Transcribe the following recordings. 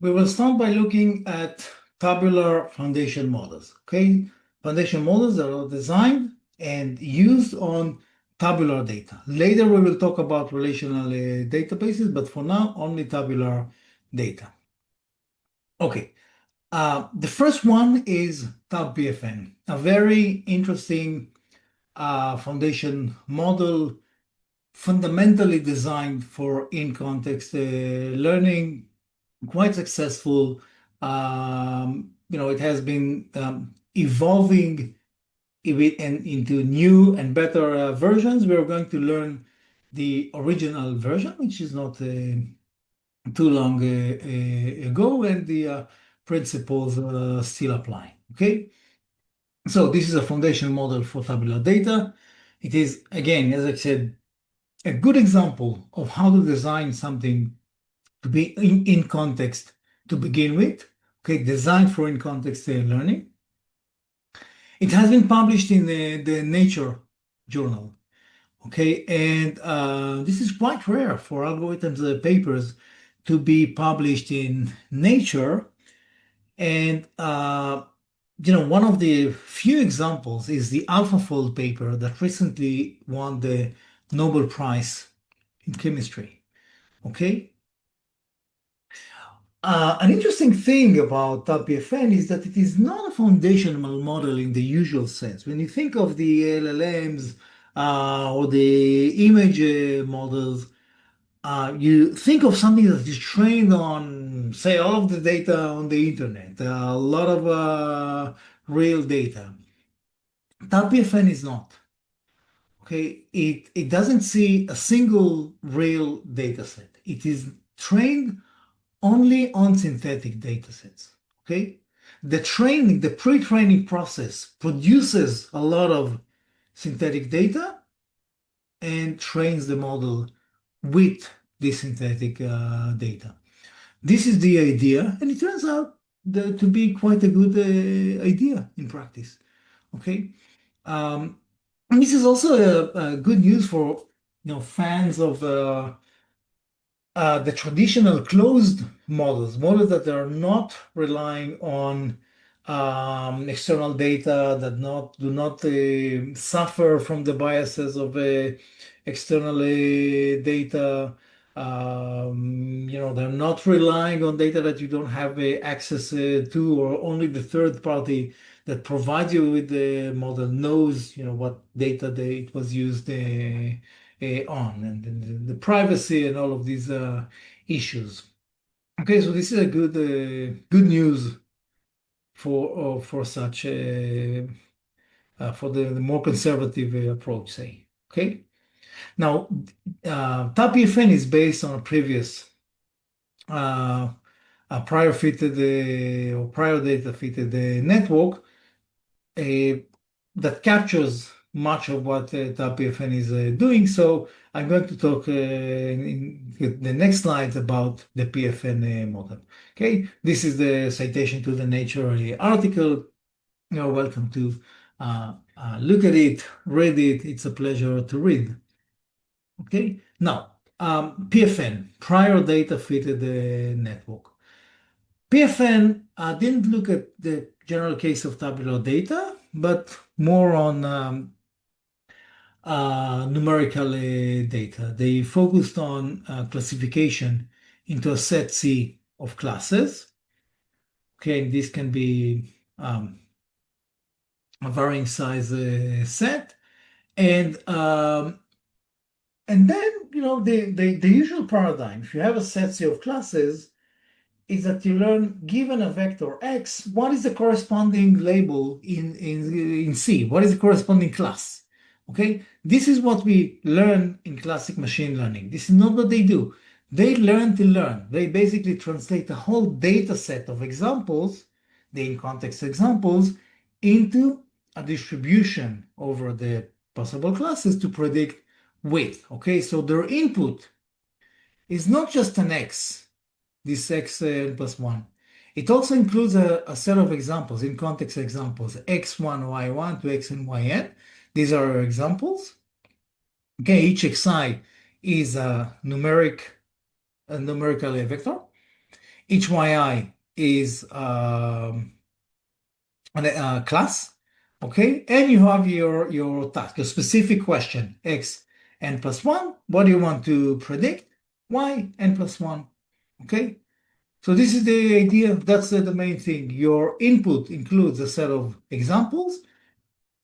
We will start by looking at tabular foundation models. Okay, foundation models that are designed and used on tabular data. Later, we will talk about relational databases, but for now, only tabular data. Okay, the first one is TabPFN, a very interesting foundation model fundamentally designed for in-context learning, quite successful. It has been evolving into new and better versions. We're going to learn the original version, which is not too long ago, and the principles still apply. Okay, so this is a foundation model for tabular data. It is, again, as I said, a good example of how to design something to be in context to begin with. Okay, designed for in context learning. It has been published in the Nature journal. Okay, and this is quite rare for algorithms papers to be published in Nature. And one of the few examples is the AlphaFold paper that recently won the Nobel Prize in chemistry. Okay, an interesting thing about TabPFN is that it is not a foundational model in the usual sense. When you think of the LLMs or the image models, you think of something that is trained on, say, all of the data on the internet, a lot of real data. TabPFN is not. Okay, it doesn't see a single real data set. It is trained only on synthetic data sets. Okay? The pre-training process produces a lot of synthetic data and trains the model with this synthetic data. This is the idea, and it turns out to be quite a good idea in practice. Okay? And this is also a good news for fans of the traditional closed models that are not relying on external data, that do not suffer from the biases of external data. They're not relying on data that you don't have access to, or only the third party that provides you with the model knows, what data it was used on, and the privacy and all of these issues. Okay, so this is a good news for such for the more conservative approach, say. Okay, now TabPFN is based on a previous a prior fitted or prior data fitted network uh, that captures much of what TabPFN is doing. So I'm going to talk in the next slides about the PFN model. Okay, this is the citation to the Nature article. You're welcome to look at it, read it. It's a pleasure to read. Okay, now PFN, prior data fitted network. PFN didn't look at the general case of tabular data, but more on numerical data. They focused on classification into a set C of classes. Okay, and this can be a varying size set, and then the usual paradigm. If you have a set C of classes, is that you learn, given a vector x, what is the corresponding label in C? What is the corresponding class? Okay, this is what we learn in classic machine learning. This is not what they do. They learn to learn. They basically translate a whole data set of examples, the in-context examples, into a distribution over the possible classes to predict width. Okay, so their input is not just an x, this x plus 1. It also includes a set of examples, in context examples, x1, y1 to x and yn. These are our examples. Okay, each xi is a numerical vector. Each yi is a class, okay? And you have your task, a specific question, x n plus 1. What do you want to predict? Y n plus 1, okay? So this is the idea. That's the main thing. Your input includes a set of examples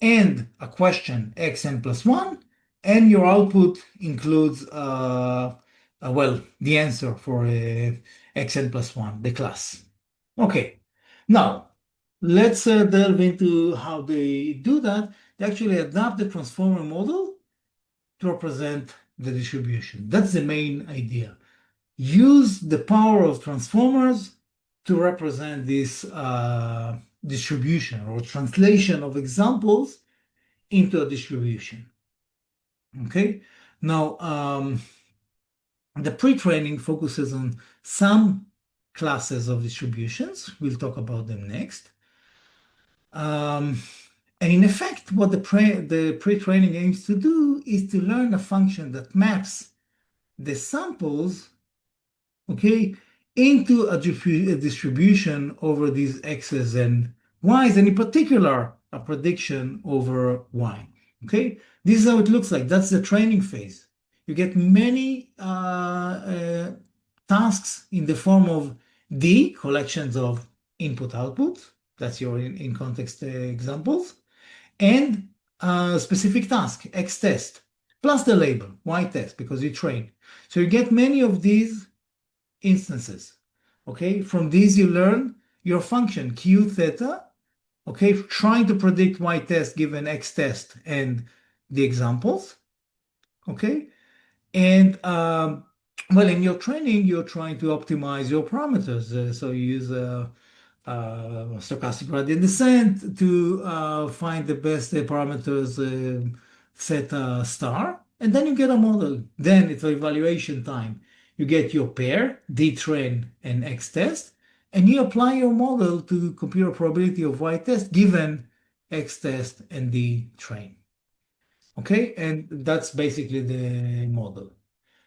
and a question xn plus 1, and your output includes well, the answer for xn plus 1, the class. Okay, now let's delve into how they do that. They actually adapt the transformer model to represent the distribution. That's the main idea. Use the power of transformers to represent this distribution or translation of examples into a distribution. Okay. Now, the pre-training focuses on some classes of distributions. We'll talk about them next. And in effect, what the pre-training aims to do is to learn a function that maps the samples, okay, into a distribution over these x's and y's, and in particular, a prediction over y. Okay, this is how it looks like. That's the training phase. You get many tasks in the form of D, collections of input output. That's your in context examples, and a specific task, X test, plus the label, Y test, because you train. So you get many of these instances. Okay, from these you learn your function Q theta, okay, trying to predict Y test given X test and the examples. Okay, and well, in your training, you're trying to optimize your parameters. So you use stochastic gradient descent to find the best parameters, theta star, and then you get a model. Then it's evaluation time. You get your pair, D train and X test, and you apply your model to compute a probability of Y test given X test and D train. Okay, and that's basically the model.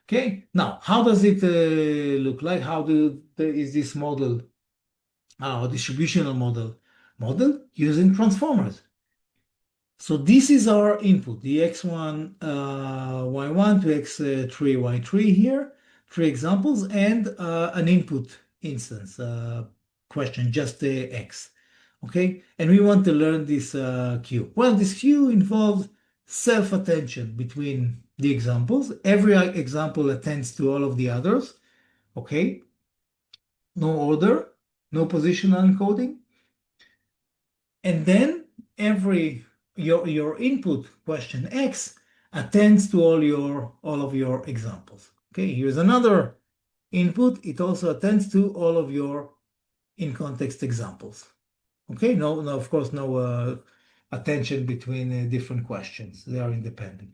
Okay, now how does it look like? Is this model distributional model using transformers? So this is our input, the x1, y1 to x3, y3 here, three examples, and an input instance question, just the x. Okay, and we want to learn this queue. Well, this queue involves self-attention between the examples. Every example attends to all of the others. Okay, no order, no positional encoding. And then your input question X attends to all of your examples. Okay, here's another input. It also attends to all of your in context examples. Okay, no, of course, no attention between different questions. They are independent.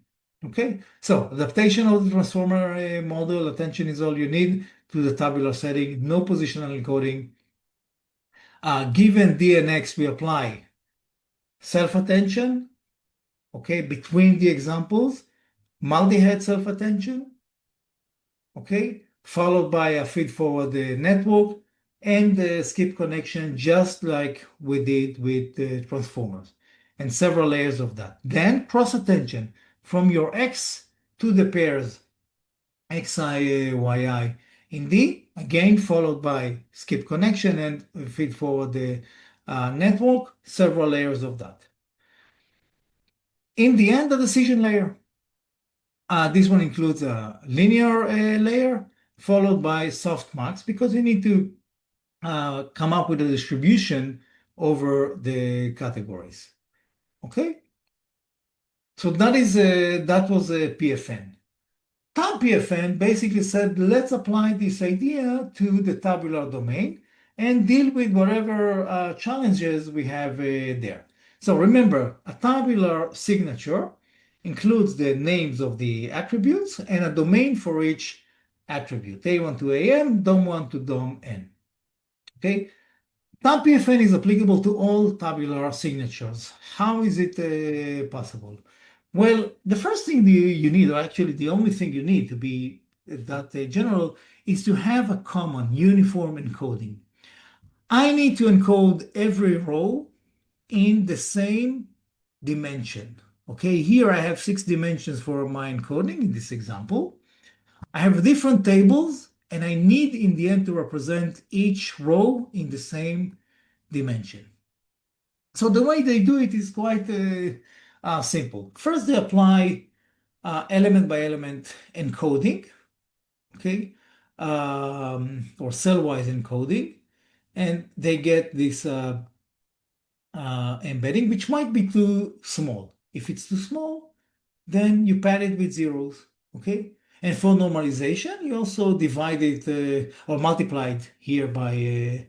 Okay, so adaptation of the transformer model, attention is all you need to the tabular setting, no positional encoding. Given D and X, we apply self-attention, okay, between the examples, multi-head self-attention, okay, followed by a feed-forward network and the skip connection, just like we did with the transformers, and several layers of that. Then cross-attention from your X to the pairs xi, yi in D, again followed by skip connection and feed-forward the network, several layers of that. In the end, the decision layer. This one includes a linear layer followed by softmax because you need to come up with a distribution over the categories. Okay, so that was a PFN. TabPFN basically said, let's apply this idea to the tabular domain and deal with whatever challenges we have there. So remember, a tabular signature includes the names of the attributes and a domain for each attribute, A1 to AM, DOM1 to DOM-N. Okay, TabPFN is applicable to all tabular signatures. How is it possible? Well, the first thing you need, or actually the only thing you need to be that general is to have a common uniform encoding. I need to encode every row in the same dimension. Okay, here I have 6 dimensions for my encoding in this example. I have different tables, and I need in the end to represent each row in the same dimension. So the way they do it is quite simple. First, they apply element by element encoding, okay, or cell-wise encoding, and they get this embedding, which might be too small. If it's too small, then you pad it with zeros, okay? And for normalization, you also divide it or multiply it here by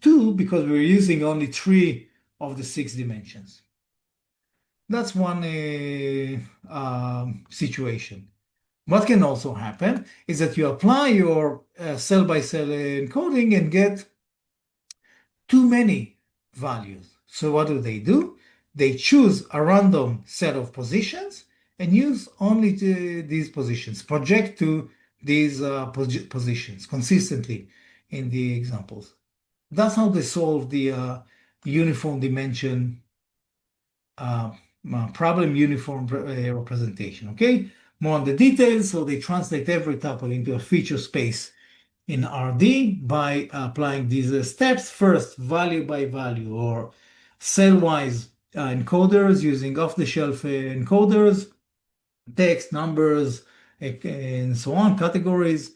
2 because we're using only 3 of the 6 dimensions. That's one situation. What can also happen is that you apply your cell-by-cell encoding and get too many values. So what do? They choose a random set of positions and use only these positions, project to these positions consistently in the examples. That's how they solve the uniform dimension problem uniform representation, okay? More on the details, so they translate every tuple into a feature space in RD by applying these steps. First, value by value or cell-wise encoders using off-the-shelf encoders, text, numbers, and so on, categories.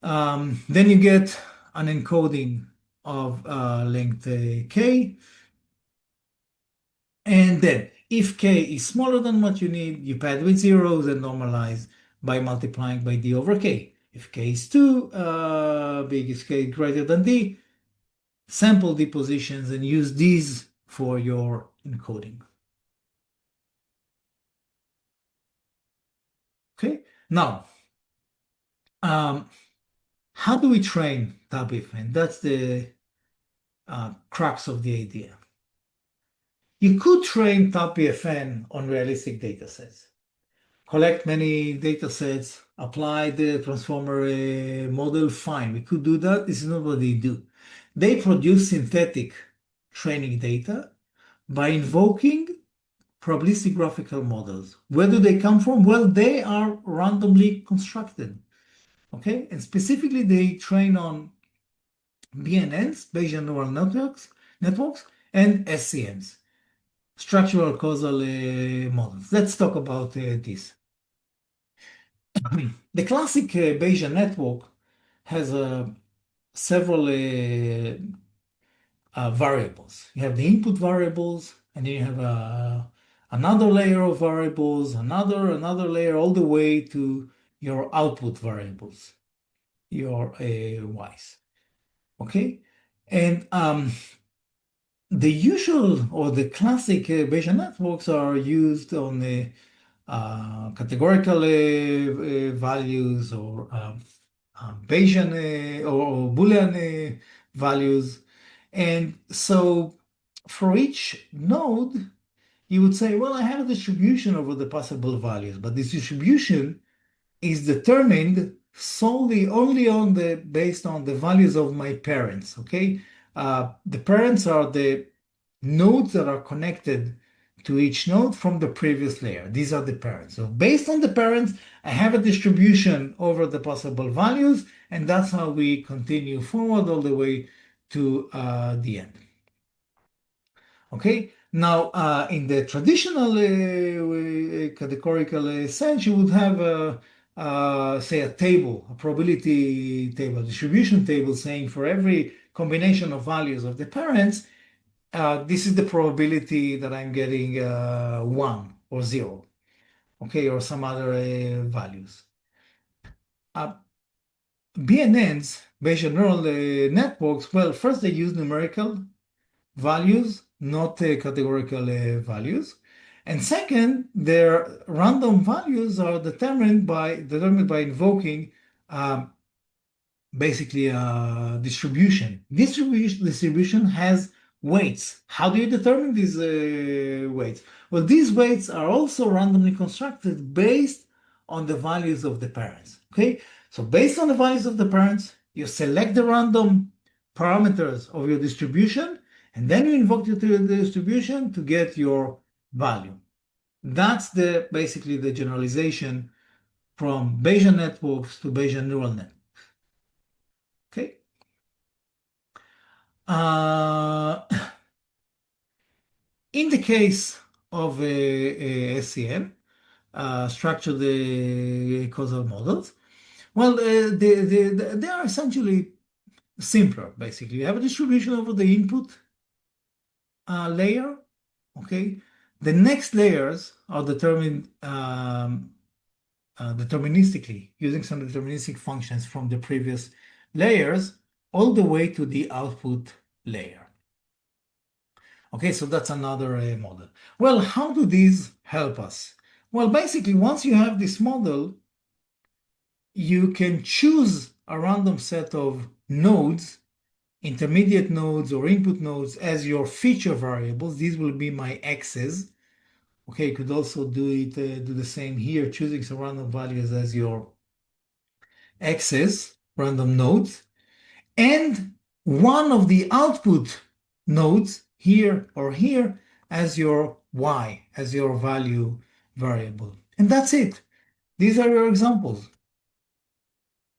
Then you get an encoding of length k. And then if k is smaller than what you need, you pad with zeros and normalize by multiplying by d over k. If k is too big, is k greater than d, sample d positions and use these for your encoding. Okay, now, how do we train TABIF? And that's the crux of the idea. You could train TABIFN on realistic data sets. Collect many data sets, apply the transformer model, fine. We could do that. This is not what they do. They produce synthetic training data by invoking probabilistic graphical models. Where do they come from? Well, they are randomly constructed. Okay, and specifically they train on BNNs, Bayesian neural networks, and SCMs, structural causal models. Let's talk about this. The classic Bayesian network has several variables. You have the input variables, and then you have another layer of variables, another layer, all the way to your output variables, your y's. Okay, and the usual or the classic Bayesian networks are used on the categorical values or Bayesian or Boolean values. And so for each node, you would say, well, I have a distribution over the possible values, but this distribution is determined solely only based on the values of my parents, okay? The parents are the nodes that are connected to each node from the previous layer. These are the parents. So based on the parents, I have a distribution over the possible values, and that's how we continue forward all the way to the end. Okay, now in the traditional categorical sense, you would have say a table, a probability table, distribution table saying for every combination of values of the parents, this is the probability that I'm getting 1 or 0, okay, or some other values. BNNs, Bayesian neural networks, well, first they use numerical values, not categorical values. And second, their random values are determined by invoking basically a distribution. Distribution has weights. How do you determine these weights? Well, these weights are also randomly constructed based on the values of the parents. Okay, so based on the values of the parents, you select the random parameters of your distribution, and then you invoke the distribution to get your value. That's basically the generalization from Bayesian networks to Bayesian neural networks. Okay. Uh, in the case of SCM, structured causal models, well, they are essentially simpler, basically. You have a distribution over the input layer, okay? The next layers are determined deterministically, using some deterministic functions from the previous layers, all the way to the output layer. Okay, so that's another model. Well, how do these help us? Well, basically, once you have this model, you can choose a random set of nodes, intermediate nodes or input nodes as your feature variables. These will be my x's. Okay, you could also do the same here, choosing some random values as your x's, random nodes, and one of the output nodes here or here as your y, as your value variable. And that's it. These are your examples.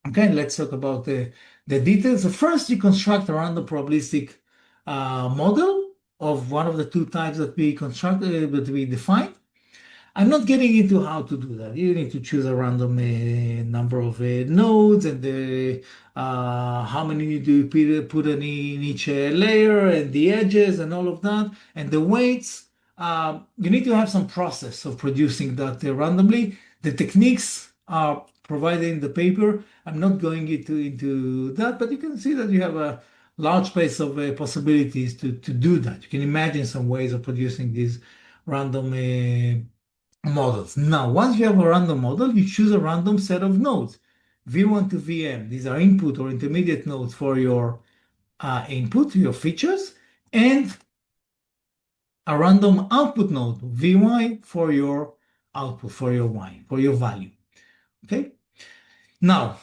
Okay, let's talk about the details. So first, you construct a random probabilistic model of one of the two types that we constructed, that we defined. I'm not getting into how to do that. You need to choose a random number of nodes and how many do you put in each layer and the edges and all of that and the weights. You need to have some process of producing that randomly. The techniques are provided in the paper. I'm not going into that, but you can see that you have a large space of possibilities to do that. You can imagine some ways of producing these random models. Now, once you have a random model, you choose a random set of nodes, V1 to Vm. These are input or intermediate nodes for your input, your features, and a random output node, Vy, for your output, for your y, for your value. Okay. Now,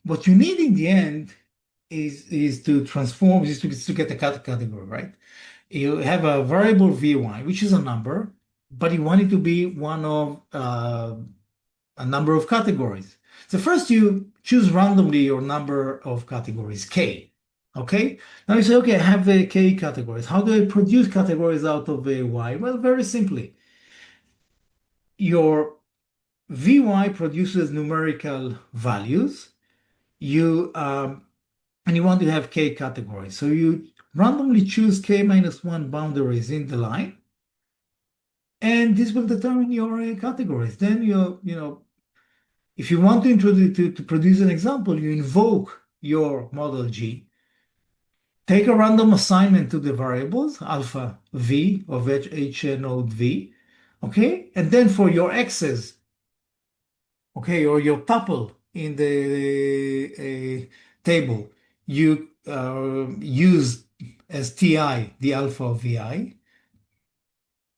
what you need in the end is to transform, is to get a category, right? You have a variable Vy, which is a number, but you want it to be one of a number of categories. So first you choose randomly your number of categories, k. Okay? Now you say, okay, I have k categories. How do I produce categories out of y? Well, very simply. Your Vy produces numerical values. And you want to have k categories. So you randomly choose k minus 1 boundaries in the line, and this will determine your categories. Then if you want to introduce to produce an example, you invoke your model G, take a random assignment to the variables alpha v of h node v, okay, and then for your x's, okay, or your tuple in the table, you use as ti the alpha of vi,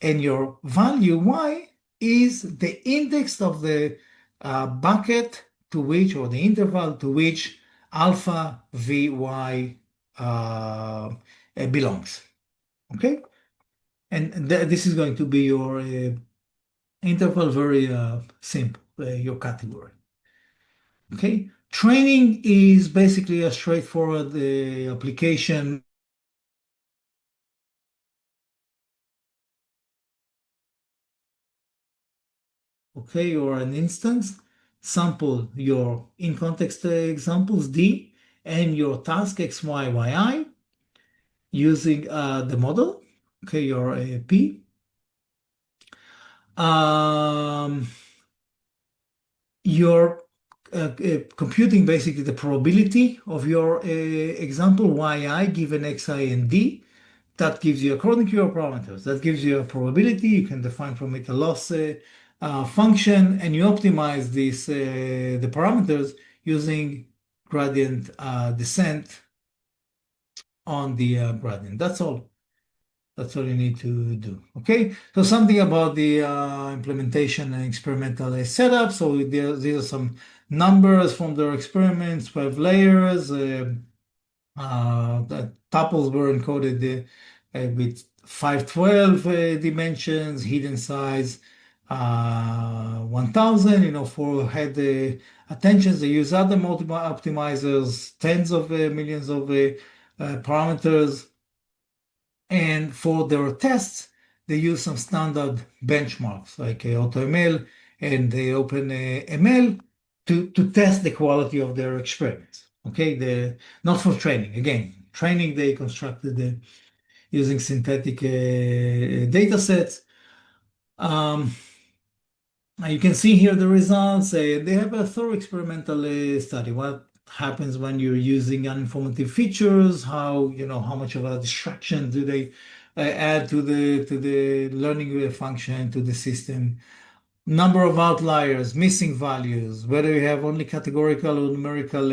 and your value y is the index of the bucket to which, or the interval to which alpha vy belongs. Okay, and this is going to be your interval, very simple, your category. Okay, training is basically a straightforward application. Okay, or an instance, sample your in context examples D and your task X, Y, Y, I using the model, okay, your P. You're computing basically the probability of your example yi given xi and d. That gives you, according to your parameters, that gives you a probability. You can define from it a loss function, and you optimize the parameters using gradient descent on the gradient. That's all. That's all you need to do. Okay. So something about the implementation and experimental setup. So these are some numbers from their experiments, 12 layers. The tuples were encoded with 512 dimensions, hidden size 1000. For head attentions, they use other multiple optimizers, tens of millions of parameters. And for their tests, they use some standard benchmarks like AutoML and the OpenML to test the quality of their experiments. Okay, not for training. Again, training they constructed using synthetic data sets. Um, you can see here the results. They have a thorough experimental study. What happens when you're using uninformative features? How much of a distraction do they add to the learning function to the system? Number of outliers, missing values, whether you have only categorical or numerical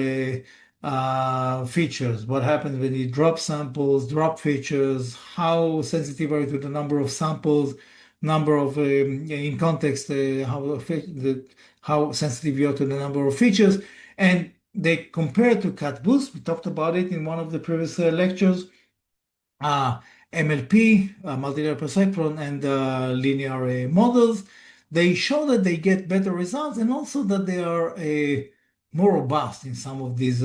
features, what happens when you drop samples, drop features, how sensitive are you to the number of samples, number of, in context, how sensitive you are to the number of features. And they compare to cat boost. We talked about it in one of the previous lectures. uh, MLP, multi-layer perceptron, and linear models. They show that they get better results and also that they are more robust in some of these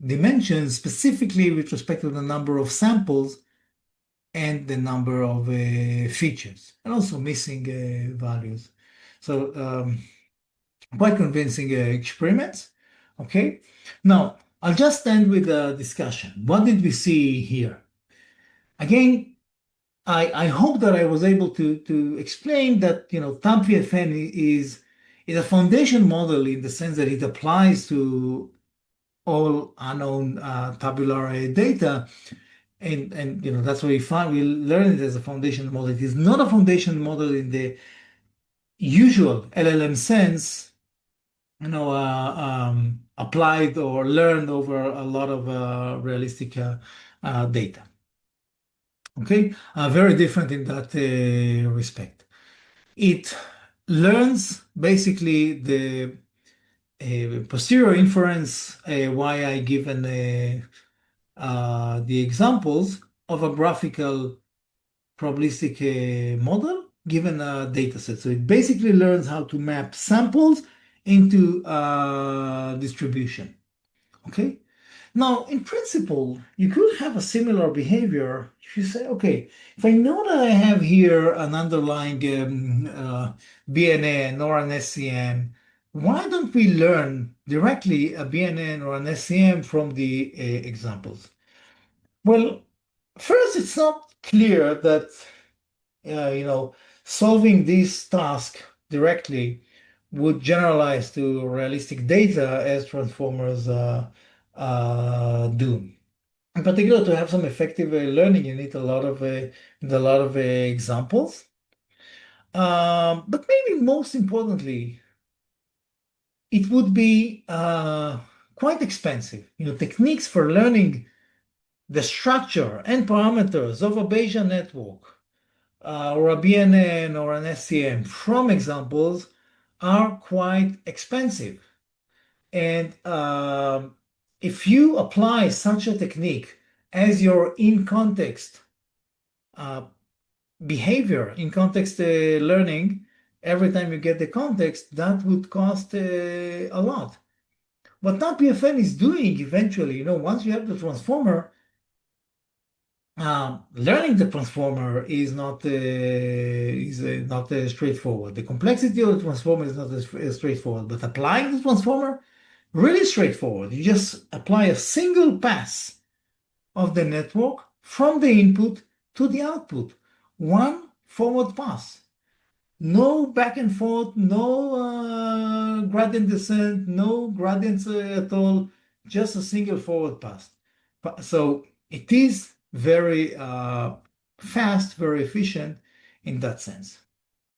dimensions, specifically with respect to the number of samples and the number of features, and also missing values. So quite convincing experiments. Okay. Now, I'll just end with a discussion. What did we see here? Again, I hope that I was able to explain that TAMPFN is a foundation model in the sense that it applies to all unknown tabular data, and that's what we learned it as a foundation model. It is not a foundation model in the usual LLM sense, applied or learned over a lot of realistic data. Okay, very different in that respect. It learns basically the posterior inference, why I given the examples of a graphical probabilistic model given a data set. So it basically learns how to map samples into distribution. Okay. Now, in principle, you could have a similar behavior if you say, okay, if I know that I have here an underlying BNN or an SCM, why don't we learn directly a BNN or an SCM from the examples? Well, first, it's not clear that solving this task directly would generalize to realistic data as transformers do. In particular, to have some effective learning, you need a lot of examples. But maybe most importantly, it would be quite expensive. Techniques for learning the structure and parameters of a Bayesian network or a BNN or an SCM from examples are quite expensive. And if you apply such a technique as your in-context behavior, in-context learning, every time you get the context, that would cost a lot. What NotPFN is doing eventually, once you have the transformer, learning the transformer is not straightforward. The complexity of the transformer is not as straightforward, but applying the transformer, really straightforward. You just apply a single pass of the network from the input to the output. One forward pass. No back and forth, no gradient descent, no gradients at all, just a single forward pass. So it is very fast, very efficient in that sense.